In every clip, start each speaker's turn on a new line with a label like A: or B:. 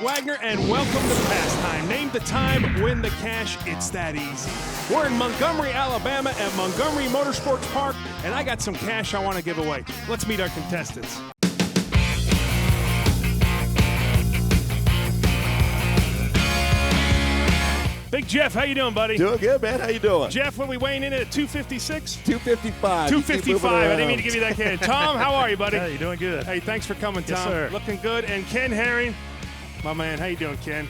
A: Wagner, and welcome to Pastime. Name the time, win the cash. It's that easy. We're in Montgomery, Alabama at Montgomery Motorsports Park, and I got some cash I want to give away. Let's meet our contestants. Big Jeff, how you doing, buddy?
B: Doing good, man. How you doing?
A: Jeff, what are we weighing in at 256?
B: 255.
A: 255. I didn't mean to give you that kid. Tom, how are you, buddy?
C: Hey, you doing good?
A: Hey, thanks for coming, Tom.
C: Yes, sir.
A: Looking good. And Ken Herring, my man, how you doing, Ken?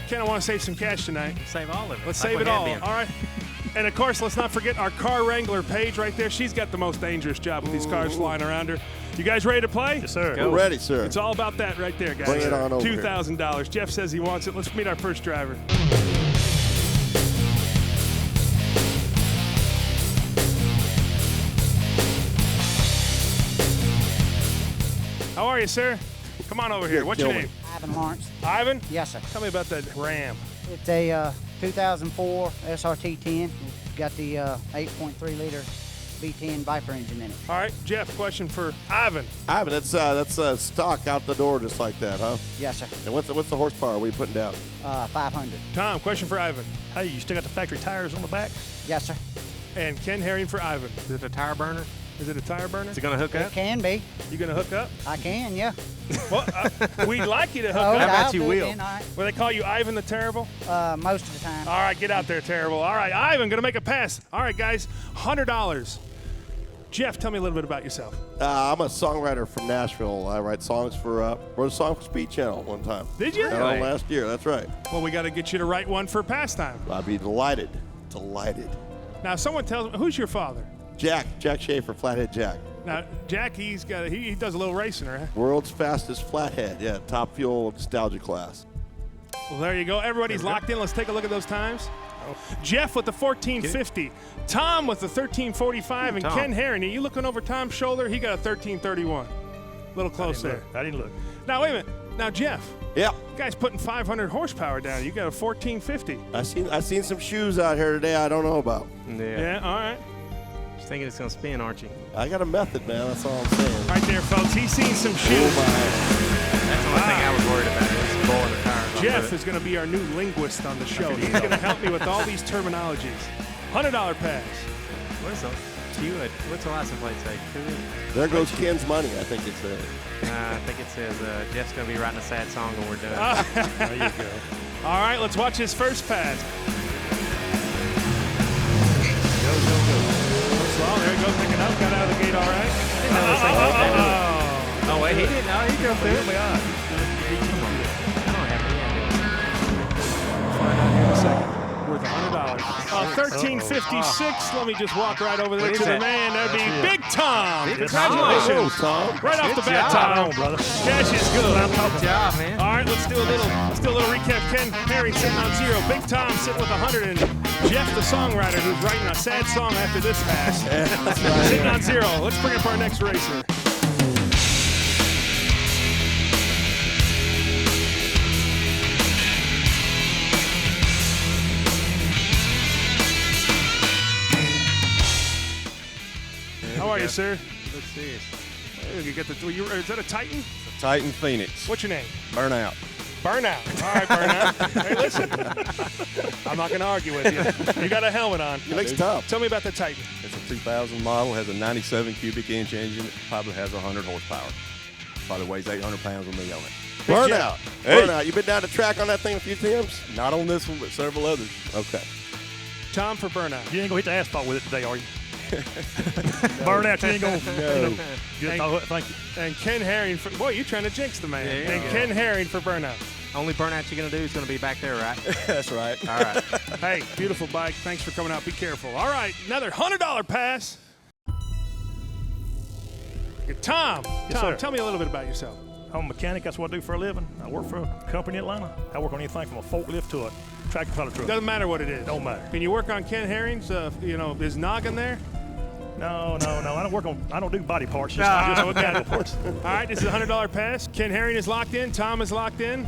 A: Ken, I want to save some cash tonight.
D: Save all of it.
A: Let's save it all. All right. And, of course, let's not forget our car wrangler, Paige, right there. She's got the most dangerous job with these cars flying around her. You guys ready to play?
C: Yes, sir.
B: We're ready, sir.
A: It's all about that right there, guys.
B: Bring it on over.
A: $2,000. Jeff says he wants it. Let's meet our first driver. How are you, sir? Come on over here. What's your name?
E: Ivan Lawrence.
A: Ivan?
E: Yes, sir.
A: Tell me about that Ram.
E: It's a 2004 SRT10. It's got the 8.3 liter V10 Viper engine in it.
A: All right, Jeff, question for Ivan.
B: Ivan, that's stock out the door just like that, huh?
E: Yes, sir.
B: And what's the horsepower? What are you putting down?
E: 500.
A: Tom, question for Ivan.
C: Hey, you still got the factory tires on the back?
E: Yes, sir.
A: And Ken Herring for Ivan.
D: Is it a tire burner?
A: Is it a tire burner?
D: Is it going to hook
E: It
D: up?
E: can be.
A: You going to hook up?
E: I can, yeah.
A: Well, we'd like you to hook
E: Oh,
A: up.
D: How about
E: I'll
D: you
E: do it
D: will?
E: then, all right.
A: Will they call you Ivan the Terrible?
E: Most of the time.
A: All right, get out there, Terrible. All right, Ivan, going to make a pass. All right, guys, $100. Jeff, tell me a little bit about yourself.
B: I'm a songwriter from Nashville. I write songs for, wrote a song for Speed Channel one time.
A: Did you?
B: Last year, that's right.
A: Well, we got to get you to write one for Pastime.
B: I'd be delighted. Delighted.
A: Now, someone tells me, who's your father?
B: Jack Schaefer, Flathead Jack.
A: Now, Jack, he does a little racing, right?
B: World's fastest flathead, yeah, top fuel nostalgia class.
A: Well, there you go. Everybody's locked in. Let's take a look at those times. Jeff with the 1450. Tom with the 1345. And
D: Tom.
A: Ken Herring, are you looking over Tom's shoulder? He got a 1331. A little close there.
C: I didn't look.
A: Now, wait a minute. Now, Jeff,
B: Yep.
A: guy's putting 500 horsepower down. You got a 1450.
B: I seen some shoes out here today I don't know about.
A: Yeah, all right.
D: Just thinking it's going to spin, aren't you?
B: I got a method, man. That's all I'm saying.
A: Right there, folks. He's seen some
B: Oh,
A: shoes.
D: That's the only thing I was worried about is blowing the tires.
A: Jeff is going to be our new linguist on the show. He's going to help me with all these terminologies. $100 pass.
D: What's the license plate say?
B: There goes Ken's money. I think it's there.
D: I think it says Jeff's going to be writing a sad song when we're done.
C: There you go.
A: All right, let's watch his first pass.
C: Go, go, go.
A: Well, there you go, picking up, got out of the gate all right.
D: Oh, wait, he didn't know. He drove through.
C: Oh, my God.
A: Find out here in a second. Worth $100. 1356. Let me just walk right over there
D: What
A: to
D: is
A: the
D: that?
A: man. That'd be Big Tom.
D: Big
A: Congratulations.
B: Tom.
A: Right off the
D: Good
A: bat,
D: job.
A: Tom.
C: Come on, brother.
A: Cash is good.
D: Good job, man.
A: All right, let's do a little recap. Ken Herring sitting on 0. Big Tom sitting with 100, and Jeff, the songwriter, who's writing a sad song after this pass, sitting on 0. Let's bring up our next racer. How are you, sir?
D: Let's see.
A: You get the. Is that a Titan?
B: Titan Phoenix.
A: What's your name?
B: Burnout.
A: Burnout. All right, Burnout. Hey, listen. I'm not going to argue with you. You got a helmet on.
B: He looks tough.
A: Tell me about the Titan.
F: It's a 2000 model, has a 97 cubic inch engine, probably has 100 horsepower. Probably weighs 800 pounds with me on it.
B: Burnout.
F: Hey.
B: Burnout. You been down the track on that thing a few times?
F: Not on this one, but several others.
B: Okay.
A: Tom for Burnout.
C: You ain't going to hit the asphalt with it today, are you? Burn out. You ain't going to.
B: No.
C: Good. Thank you.
A: And Ken Herring for. Boy, you're trying to jinx the man.
D: Yeah,
A: and
D: yeah.
A: Ken Herring for Burnout.
D: Only burnout you're going to do is going to be back there, right?
F: That's right.
D: All right.
A: Hey, beautiful bike. Thanks for coming out. Be careful. All right, another $100 pass. Tom.
C: Yes,
A: Tom,
C: sir.
A: tell me a little bit about yourself.
C: I'm a mechanic. That's what I do for a living. I work for a company in Atlanta. I work on anything from a forklift to a tractor trailer truck.
A: Doesn't matter what it is.
C: Don't matter.
A: Can you work on Ken Herring's, his noggin there?
C: No. I don't do body parts. Just mechanical parts.
A: All right, this is a $100 pass. Ken Herring is locked in. Tom is locked in.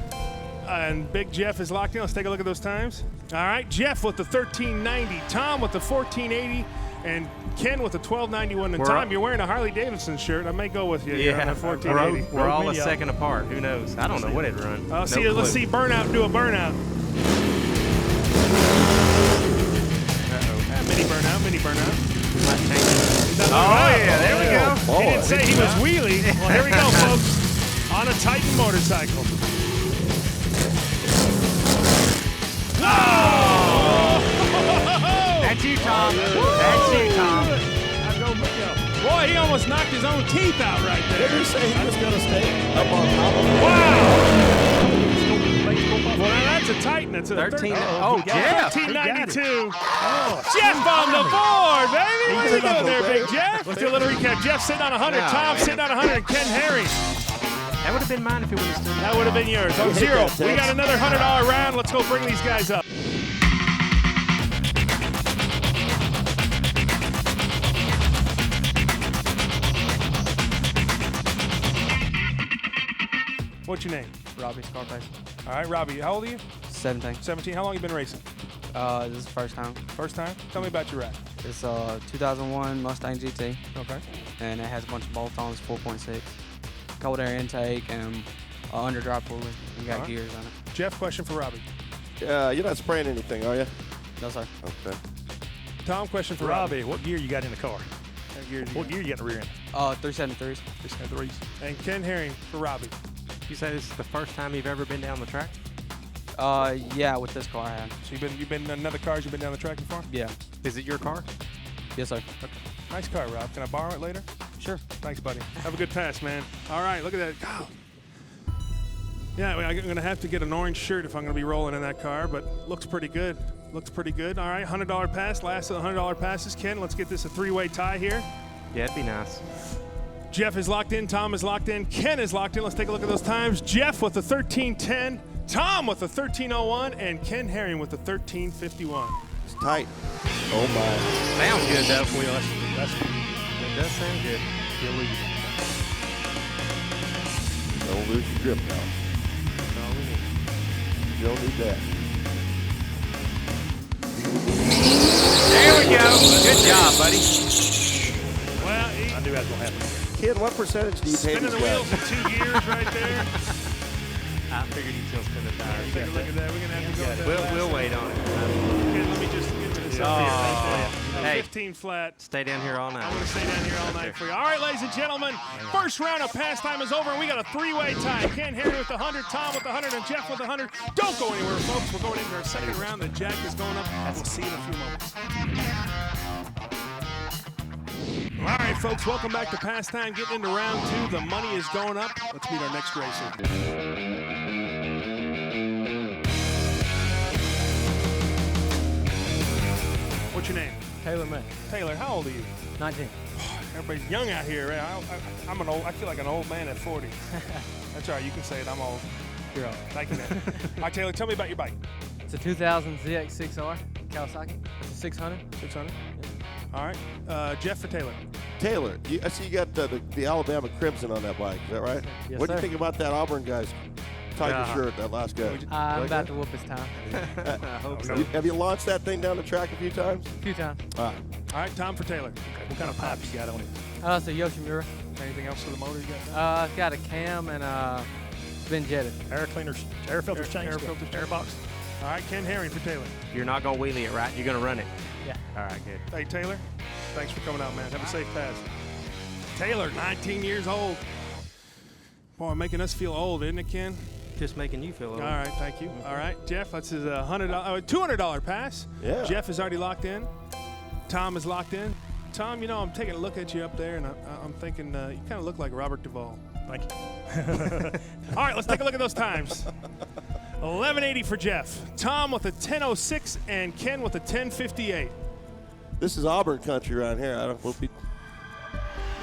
A: And Big Jeff is locked in. Let's take a look at those times. All right, Jeff with the 1390. Tom with the 1480. And Ken with a 1291. And
D: We're
A: Tom,
D: all-
A: you're wearing a Harley Davidson shirt. I may go with you.
D: Yeah,
A: on the 1480.
D: we're all a
C: video.
D: second apart. Who knows? I don't know what it'd run.
A: Let's
D: No
A: see
D: clue.
A: Burnout do a burnout. Mini burnout.
D: Might change it.
A: Oh, yeah, there we go.
B: boy.
A: He didn't say he was wheelie. Well, here we go, folks. On a Titan motorcycle. Oh!
D: That's you, Tom. That's you, Tom.
A: Boy, he almost knocked his own teeth out right there.
B: Did you say he was going to stay up on top of it?
A: Wow! Well, now that's a Titan. That's a
D: 13.
A: Oh,
D: Oh, Jeff.
A: 1392. Jeff on the board, baby. What are you doing there, Big Jeff? Let's do a little recap. Jeff sitting on 100.
D: No,
A: Tom
D: man.
A: sitting on 100. And Ken Herring.
D: That would have been mine if it would have stood.
A: That would have been yours. Oh,
B: You hit
A: zero.
B: that, Tex.
A: We got another $100 round. Let's go bring these guys up. What's your name?
G: Robbie Scarface.
A: All right, Robbie. How old are you?
G: 17.
A: 17. How long you been racing?
G: This is the first time.
A: First time? Tell me about your rack.
G: It's a 2001 Mustang GT,
A: Okay.
G: and it has a bunch of bolt-ons, 4.6, cold air intake, and underdrive pulley. We got
A: Alright.
G: gears on it.
A: Jeff, question for Robbie.
B: You're not spraying anything, are you?
G: No, sir.
B: Okay.
A: Tom, question for Robbie.
C: Robbie, what gear you got in the car?
A: What gear do you
C: What gear you got in the rear end?
G: 373s.
C: 373s.
A: And Ken Herring for Robbie.
D: You say this is the first time you've ever been down the track?
G: Yeah, with this car I have.
A: So you've been in other cars you've been down the track before?
G: Yeah.
D: Is it your car?
G: Yes, sir.
A: Nice car, Rob. Can I borrow it later?
G: Sure.
A: Thanks, buddy. Have a good pass, man. All right, look at that. Oh. Yeah, I'm going to have to get an orange shirt if I'm going to be rolling in that car, but looks pretty good. Looks pretty good. All right, $100 pass. Last of the $100 passes. Ken, let's get this a three-way tie here.
D: Yeah, it'd be nice.
A: Jeff is locked in. Tom is locked in. Ken is locked in. Let's take a look at those times. Jeff with a 13:10. Tom with a 13:01. And Ken Herring with a 13:51.
B: It's tight. Oh, my.
D: Sounds good, though.
C: That's
D: It does sound good.
C: you'll leave.
B: Don't lose your grip now. You don't need that.
D: There we go. Good job, buddy.
A: Well,
C: I knew that was going to happen.
B: Kid, what percentage do you pay
A: spinning
B: these
A: the wheels
B: guys?
A: in 2 years right there.
D: I figured you'd still spin the tires.
A: Take a look at that. We're going to have to go with that
D: We'll
A: last
D: wait
A: one.
D: on it.
A: Okay, let me just get this up here. Right there.
D: Hey.
A: 15 flat.
D: Stay down here all
A: I'm
D: night.
A: going to stay down here all night for you. All right, ladies and gentlemen, first round of Pastime is over, and we got a three-way tie. Ken Herring with the 100, Tom with the 100, and Jeff with the 100. Don't go anywhere, folks. We're going into our second round. The jack is going up. We'll see you in a few moments. All right, folks, welcome back to Pastime. Getting into round two. The money is going up. Let's meet our next racer. What's your name?
G: Taylor May.
A: Taylor, how old are you?
G: 19.
A: Everybody's young out here. Right? I'm an old. I feel like an old man at 40. That's all right. You can say it. I'm old.
G: You're old.
A: Thank you, man. All right, Taylor, tell me about your bike.
G: It's a 2000 ZX6R Kawasaki. It's a 600.
A: 600. All right. Jeff for Taylor.
B: Taylor, I see you got the Alabama Crimson on that bike. Is that right?
G: Yes,
B: What do you
G: sir.
B: think about that Auburn guy's Tiger shirt, that last guy?
G: I'm
B: Like
G: about
B: that?
G: to whoop his time.
D: I hope so.
B: Have you launched that thing down the track a few times?
G: A few times.
B: All right.
A: All right, Tom for Taylor.
C: What kind of pipes you got on it?
G: It's a Yoshimura.
A: Anything else for the motor you got?
G: It's got a cam and it's been jetted.
C: Air cleaners, air filters changed.
A: air filters
C: air box.
A: All right, Ken Herring for Taylor.
D: You're not going to wheelie it, right? You're going to run it.
G: Yeah.
D: All right, good.
A: Hey, Taylor, thanks for coming out, man. Have a safe pass. Taylor, 19 years old. Boy, making us feel old, isn't it, Ken?
D: Just making you feel old.
A: All right, thank you. All right, Jeff, that's his $200 pass.
B: Yeah.
A: Jeff is already locked in. Tom is locked in. Tom, you know, I'm taking a look at you up there, and I'm thinking you kind of look like Robert Duvall.
C: Thank you.
A: All right, let's take a look at those times. 1180 for Jeff. Tom with a 1006, and Ken with a 1058.
B: This is Auburn country around here. I don't. We'll be,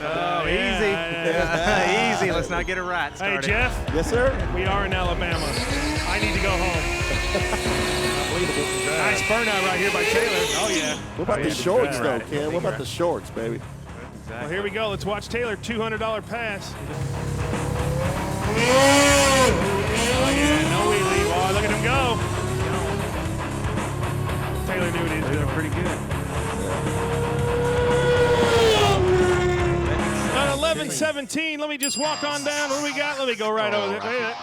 D: Oh,
A: yeah.
D: easy. Easy. Let's not get it right.
A: Hey,
D: Started.
A: Jeff,
B: yes, sir.
A: we are in Alabama. I need to go home. Nice burnout right here by Taylor. Oh, yeah.
B: What about the
C: yeah,
B: shorts,
C: right.
B: though, Ken? What about the shorts, baby?
A: Well, here we go. Let's watch Taylor. $200 pass. Oh, yeah. No wheelie. Oh, look at him go. Taylor knew what he was doing.
D: Pretty good.
A: 17. Let me just walk on down. What do we got? Let me go right over there.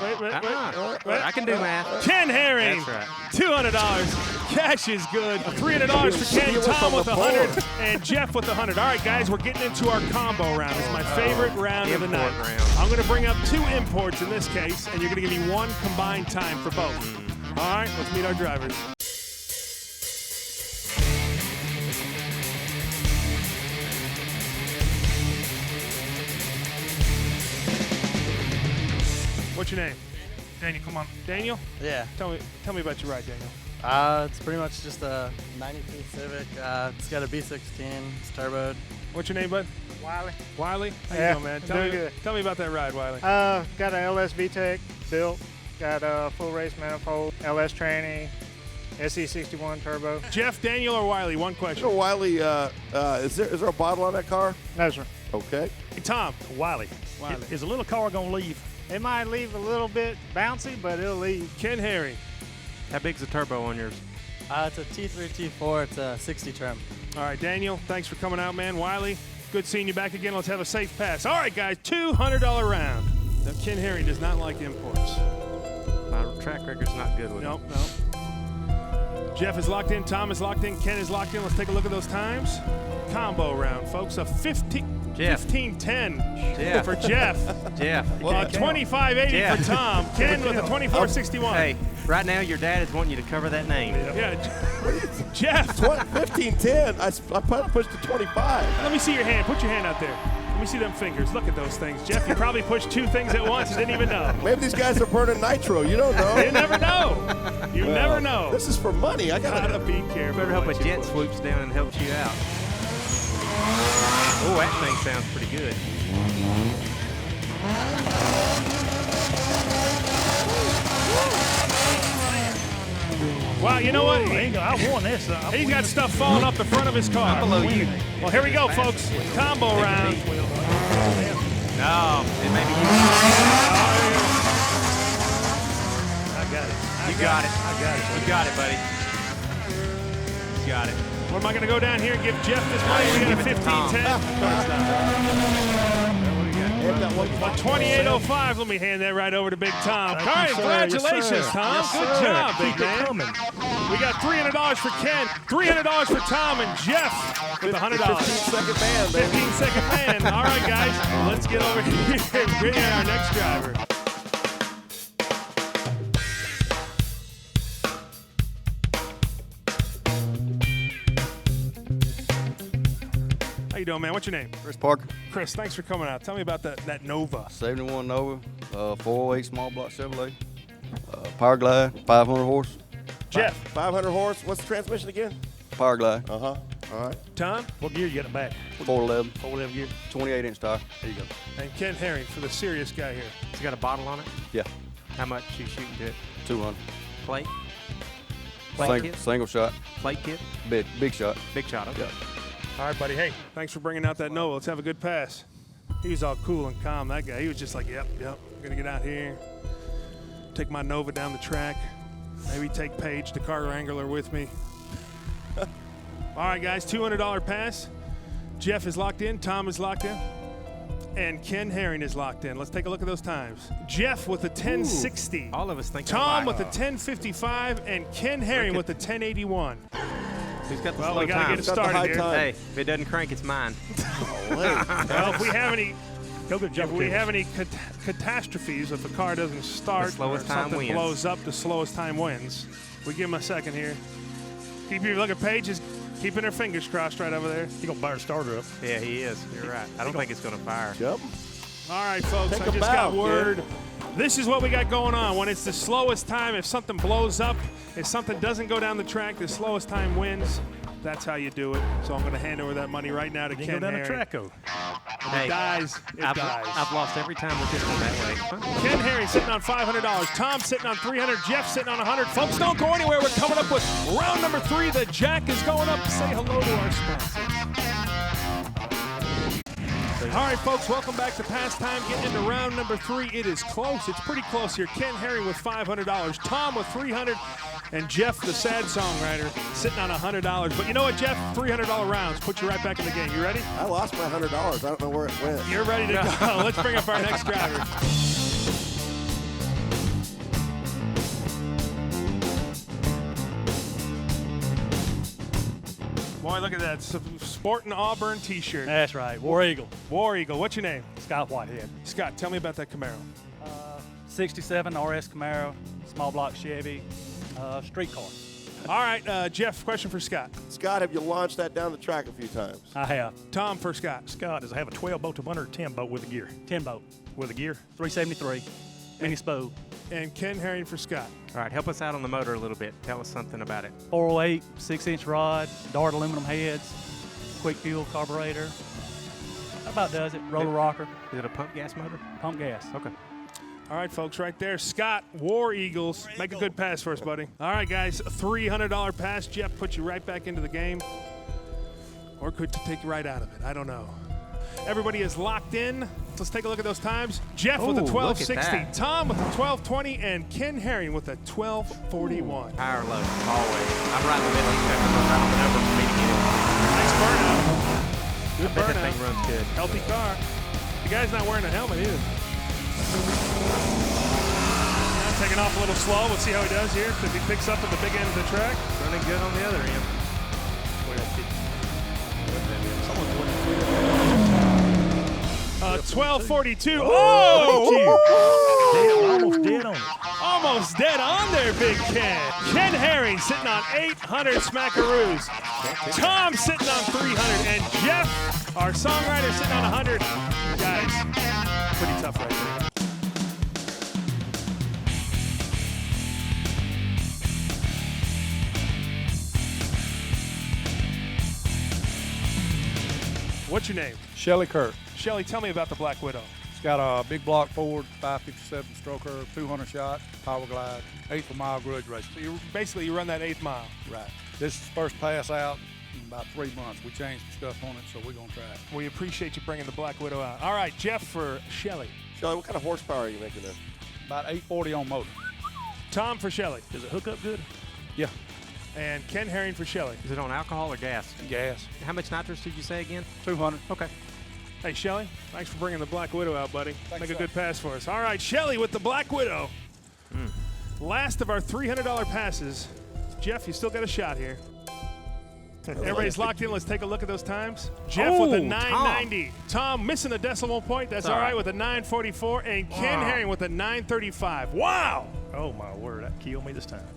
A: Wait.
D: I can do math.
A: Ken Herring,
D: That's right.
A: $200. Cash is good. $300 for Ken, Tom with 100, and Jeff with 100. All right, guys, we're getting into our combo round. It's my favorite round of the night.
D: Round.
A: I'm going to bring up 2 imports in this case, and you're going to give me 1 combined time for both. All right, let's meet our drivers. What's your name? Daniel, come on. Daniel?
H: Yeah.
A: Tell me about your ride, Daniel.
H: It's pretty much just a 92 Civic. It's got a B16. It's turboed.
A: What's your name, bud?
I: Wiley.
A: Wiley? How you doing, man? Tell me about that ride, Wiley.
I: Got an LS VTEC built. Got a full race manifold, LS tranny, SE61 turbo.
A: Jeff, Daniel, or Wiley? One question.
B: So, Wiley, is there a bottle on that car?
I: No, sir.
B: Okay.
A: Hey, Tom.
C: Wiley.
A: Wiley.
C: Is a little car going to leave?
I: It might leave a little bit bouncy, but it'll leave.
A: Ken Herring.
D: How big's the turbo on yours?
H: It's a T3, T4. It's a 60 trim.
A: All right, Daniel, thanks for coming out, man. Wiley, good seeing you back again. Let's have a safe pass. All right, guys, $200 round. Now, Ken Herring does not like imports.
D: My track record's not good with
A: Nope. Jeff is locked in. Tom is locked in. Ken is locked in. Let's take a look at those times. Combo round, folks. A 15-10 for Jeff.
D: Jeff.
A: 25.80 for Tom. Ken with a 24.61.
D: Hey, right now your dad is wanting you to cover that name.
A: Yeah, Jeff.
B: 15-10. I probably pushed to 25.
A: Let me see your hand. Put your hand out there. Let me see them fingers. Look at those things. Jeff, you probably pushed 2 things at once and didn't even know.
B: Maybe these guys are burning nitro. You don't know.
A: You never know. You never know.
B: This is for money. I gotta
A: be careful.
D: Better hope a jet swoops down and helps you out. Oh, that thing sounds pretty good.
A: Wow, you know what?
C: I won this.
A: He's got stuff falling off the front of his car.
D: I'm below you.
A: Well, here we go, folks. Combo round.
D: No, it may be you.
C: I got it.
D: You got it.
C: I got it.
D: You got it, buddy. You got it.
A: What am I going to go down here and give Jeff this money? We got a 15-10. 28.05. Let me hand that right over to Big Tom. All right, congratulations, Tom. Good job, big man. We got $300 for Ken, $300 for Tom, and Jeff with $100.
B: 15-second ban, baby.
A: 15-second ban. All right, guys, let's get over here and bring in our next driver. How you doing, man? What's your name?
J: Chris Parker.
A: Chris, thanks for coming out. Tell me about that Nova.
J: 71 Nova, 408 small block Chevrolet, Power Glide, 500 horse.
A: Jeff.
B: 500 horse. What's the transmission again?
J: Power Glide.
B: All right.
A: Tom.
C: What gear you got it back?
J: 411.
C: 411 gear.
J: 28-inch tire.
C: There you go.
A: And Ken Herring for the serious guy here.
D: It's got a bottle on it?
J: Yeah.
D: How much you shooting to it?
J: 200.
D: Plate? Kit?
J: Single shot.
D: Plate kit?
J: Big shot.
D: Big shot, okay.
A: All right, buddy. Hey, thanks for bringing out that Nova. Let's have a good pass. He was all cool and calm, that guy. He was just like, yep, I'm going to get out here, take my Nova down the track, maybe take Paige, the car wrangler, with me. All right, guys, $200 pass. Jeff is locked in. Tom is locked in. And Ken Herring is locked in. Let's take a look at those times. Jeff with a 1060.
D: All of us think
A: Tom with a 1055, and Ken Herring with a 1081.
D: Who's got the
A: Well,
D: slow
A: we got to
D: time?
A: get it started here.
D: Hey, if it doesn't crank, it's mine.
A: Well, if we have any,
C: Go get
A: if we have any catastrophes, if the car doesn't start
D: The slowest
A: or
D: time
A: something
D: wins.
A: blows up, the slowest time wins. We give him a second here. Keep your look at Paige is keeping her fingers crossed right over there.
C: He's going to fire the starter up.
D: Yeah, he is. You're right. I don't think it's going to fire.
B: Yep.
A: All right, folks,
B: Take
A: I
B: a
A: just
B: bow,
A: got word. This is what we got going on. When it's the slowest time, if something blows up, if something doesn't go down the track, the slowest time wins. That's how you do it. So I'm going to hand over that money right now to
C: Then
A: Ken
C: go down the
A: Herring.
C: track, oh.
A: It dies. It dies.
D: I've lost every time with this one that way.
A: Ken Herring sitting on $500. Tom sitting on $300. Jeff sitting on $100. Folks, don't go anywhere. We're coming up with round number 3. The jack is going up. Say hello to our sponsors. All right, folks, welcome back to Pastime. Getting into round number 3. It is close. It's pretty close here. Ken Herring with $500. Tom with $300. And Jeff, the sad songwriter, sitting on $100. But you know what, Jeff? $300 rounds. Put you right back in the game. You ready?
B: I lost my $100. I don't know where it went.
A: You're ready to go. Let's bring up our next driver. Boy, look at that. Sporting Auburn t-shirt.
C: That's right. War Eagle.
A: War Eagle. What's your name?
C: Scott Whitehead.
A: Scott, tell me about that Camaro.
C: 67 RS Camaro, small block Chevy, street car.
A: All right, Jeff, question for Scott.
B: Scott, have you launched that down the track a few times?
C: I have.
A: Tom for Scott.
C: Scott, does it have a 12 bolt to 1 or a 10 bolt with a gear? 10 bolt. With a gear? 373. Mini Spo.
A: And Ken Herring for Scott.
D: All right, help us out on the motor a little bit. Tell us something about it.
C: 408, 6-inch rod, Dart aluminum heads, quick fuel carburetor. That about does it. Roller rocker.
D: Is it a pump gas motor?
C: Pump gas.
D: Okay.
A: All right, folks, right there. Scott, War Eagles. Make a good pass for us, buddy. All right, guys, $300 pass. Jeff put you right back into the game. Or could take you right out of it. I don't know. Everybody is locked in. Let's take a look at those times. Jeff with a 1260, Tom with a 1220, and Ken Herring with a 1241.
D: Power load, always. I'm right in the middle. You have to run right on the number for me to get it.
A: Nice burnout. Good
D: I bet
A: burnout.
D: that thing runs good.
A: Healthy car. The guy's not wearing a helmet either. Now taking off a little slow. We'll see how he does here. If he picks up at the big end of the track.
D: Running good on the other end.
A: 1242.
C: Oh!
A: Oh!
C: Almost dead on it.
A: Almost dead on there, Big Ken. Ken Herring sitting on 800 smackaroos. Tom sitting on 300. And Jeff, our songwriter, sitting on 100. Guys, pretty tough right there. What's your name?
K: Shelly Kirk.
A: Shelly, tell me about the Black Widow.
K: It's got a big block Ford, 557 stroker, 200 shot, power glide, 1/8 of a mile grudge race.
A: So you run that 8th mile.
K: Right. This is the first pass out in about 3 months. We changed some stuff on it, so we're going to try it.
A: We appreciate you bringing the Black Widow out. All right, Jeff for Shelly.
B: Shelly, what kind of horsepower are you making there?
K: About 840 on motor.
A: Tom for Shelly.
C: Does it hook up good?
K: Yeah.
A: And Ken Herring for Shelly.
D: Is it on alcohol or gas?
K: Gas.
D: How much nitrous did you say again?
K: 200.
D: Okay.
A: Hey, Shelly, thanks for bringing the Black Widow out, buddy.
K: Thanks,
A: Make a
K: sir.
A: good pass for us. All right, Shelly with the Black Widow. Last of our $300 passes. Jeff, you still got a shot here. Everybody's locked in. Let's take a look at those times. Jeff with a 990. Tom missing a decimal point. That's all right with a 944. And Ken Herring with a 935. Wow!
C: Oh, my word. That killed me this time.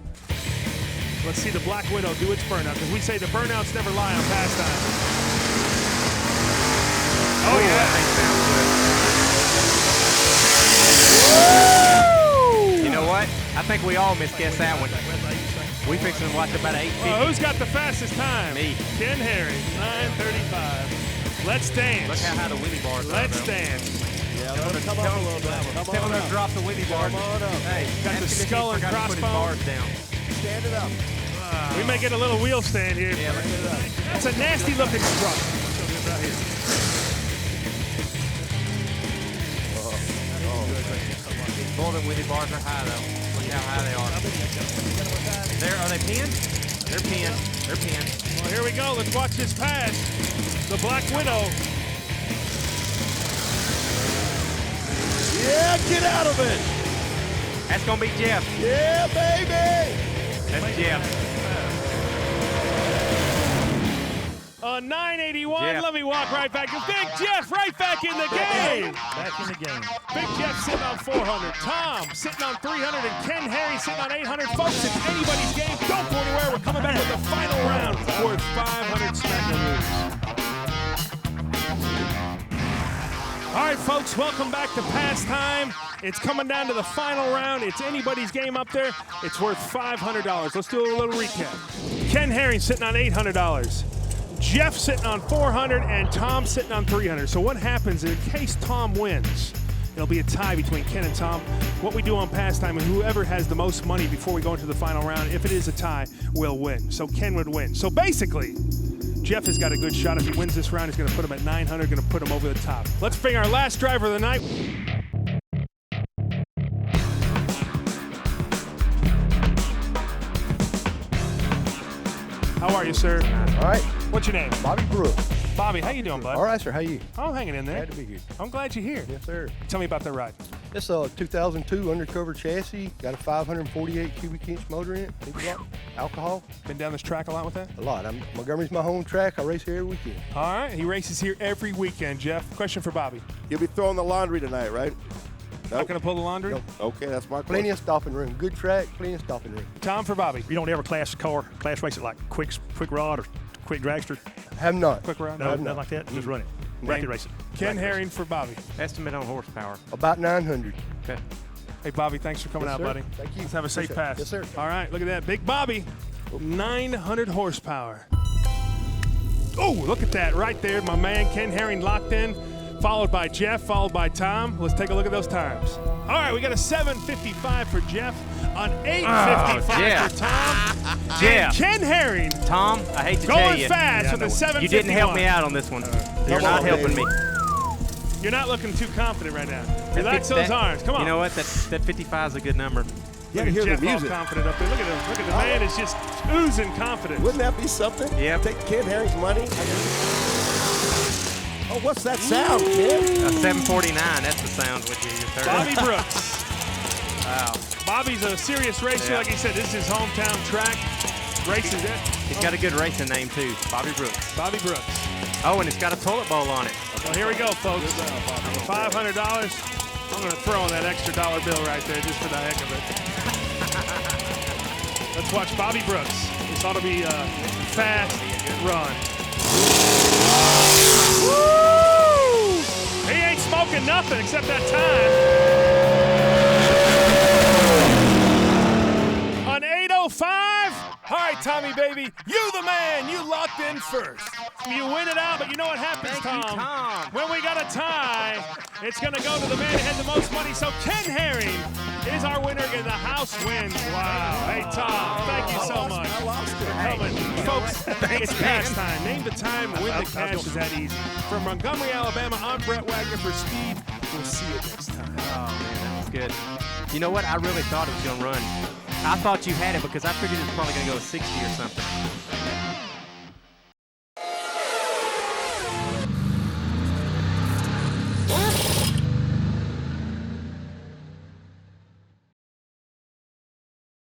A: Let's see the Black Widow do its burnout, because we say the burnouts never lie on Pastime. Oh, yeah.
D: You know what? I think we all misguessed that one. We fixing to watch about 850.
A: Who's got the fastest time?
D: Me.
A: Ken Herring, 935. Let's dance.
D: Look how high the wheelie bars are.
A: Let's dance.
B: Yeah, let him come up a little bit. Come
D: Tell
B: on
D: them
B: up.
D: to drop the wheelie bars.
B: Come on up.
D: Hey,
A: Got the
D: ask him if he
A: skull and
D: forgot to put his
A: crossbones.
D: bars down.
B: Stand it up.
A: We may get a little wheel stand here.
D: Yeah, look at that.
A: That's a nasty looking truck.
D: Both of the wheelie bars are high though. Look how high they are. Are they pinned? They're pinned. They're pinned.
A: Well, here we go. Let's watch this pass. The Black Widow.
B: Yeah, get out of it.
D: That's gonna be Jeff.
B: Yeah, baby.
D: That's Jeff.
A: 981.
D: Jeff.
A: Let me walk right back. Big Jeff right back in the game.
C: Back in the game.
A: Big Jeff sitting on 400. Tom sitting on 300. And Ken Herring sitting on 800. Folks, it's anybody's game. Don't go anywhere. We're coming back with the final round worth 500 smackaroos. All right, folks, welcome back to Pastime. It's coming down to the final round. It's anybody's game up there. It's worth $500. Let's do a little recap. Ken Herring sitting on $800. Jeff sitting on 400 and Tom sitting on 300. So what happens in case Tom wins? It'll be a tie between Ken and Tom. What we do on Pastime is whoever has the most money before we go into the final round, if it is a tie, will win. So Ken would win. So basically, Jeff has got a good shot. If he wins this round, he's going to put him at 900, going to put him over the top. Let's bring our last driver of the night. How are you, sir?
L: All right.
A: What's your name?
L: Bobby Brooks.
A: Bobby, how you doing, bud?
L: All right, sir. How you?
A: I'm hanging in there.
L: Glad to be here.
A: I'm glad you're here.
L: Yes, sir.
A: Tell me about the ride.
L: It's a 2002 undercover chassis. Got a 548 cubic inch motor in it. Big block. Alcohol.
A: Been down this track a lot with that?
L: A lot. Montgomery's my home track. I race here every weekend.
A: All right. He races here every weekend, Jeff. Question for Bobby.
B: You'll be throwing the laundry tonight, right?
A: Not going to pull the laundry?
L: Nope.
B: Okay, that's my
L: Plenty
B: question.
L: of stopping room. Good track, plenty of stopping room.
A: Tom for Bobby.
M: You don't ever class race it like quick rod or quick dragster?
L: Have not.
A: Quick rod?
M: No, nothing like that. Just run it. Bracket race it.
A: Ken Herring for Bobby.
D: Estimate on horsepower.
L: About 900.
D: Okay.
A: Hey, Bobby, thanks for coming
L: Yes,
A: out,
L: sir.
A: buddy.
L: Thank you.
A: Let's have a safe
L: Appreciate it.
A: pass.
L: Yes, sir.
A: All right, look at that. Big Bobby, 900 horsepower. Oh, look at that right there. My man Ken Herring locked in, followed by Jeff, followed by Tom. Let's take a look at those times. All right, we got a 7:55 for Jeff, an 8:55 for Tom.
D: Jeff.
A: And Ken Herring.
D: Tom, I hate to tell you.
A: Going fast with a 7:51.
D: You didn't help me out on this one. You're not helping me.
A: You're not looking too confident right now. Relax those arms. Come on.
D: You know what? That 55 is a good number.
B: You
A: Look
B: hear
A: at
B: the
A: Jeff all
B: music.
A: confident up there. Look at him. Look at the man is just oozing confidence.
B: Wouldn't that be something?
D: Yeah.
B: Take Ken Herring's money. Oh, what's that sound, kid?
D: A 749. That's the sound with you. Your third.
A: Bobby Brooks.
D: Wow.
A: Bobby's a serious racer.
D: Yeah.
A: Like he said, this is his hometown track. Races it.
D: He's got a good racing name, too. Bobby Brooks.
A: Bobby Brooks.
D: Oh, and it's got a toilet bowl on it.
A: Well, here we go, folks. $500. I'm going to throw in that extra dollar bill right there just for the heck of it. Let's watch Bobby Brooks. This ought to be a fast run. Woo! He ain't smoking nothing except that time. An 8:05. All right, Tommy, baby, you the man. You locked in first. You win it out, but you know what happens,
D: Thank you, Tom.
A: When we got a tie, it's going to go to the man who had the most money. So Ken Herring is our winner, and the house wins. Wow. Hey, Tom, thank you so much for coming. Folks, it's Pastime. Name the time, win the cash is that easy. From Montgomery, Alabama, I'm Brett Wagner for Speed. We'll see you next time.
D: Oh, man, that was good. You know what? I really thought it was going to run. I thought you had it because I figured it was probably going to go 60 or something.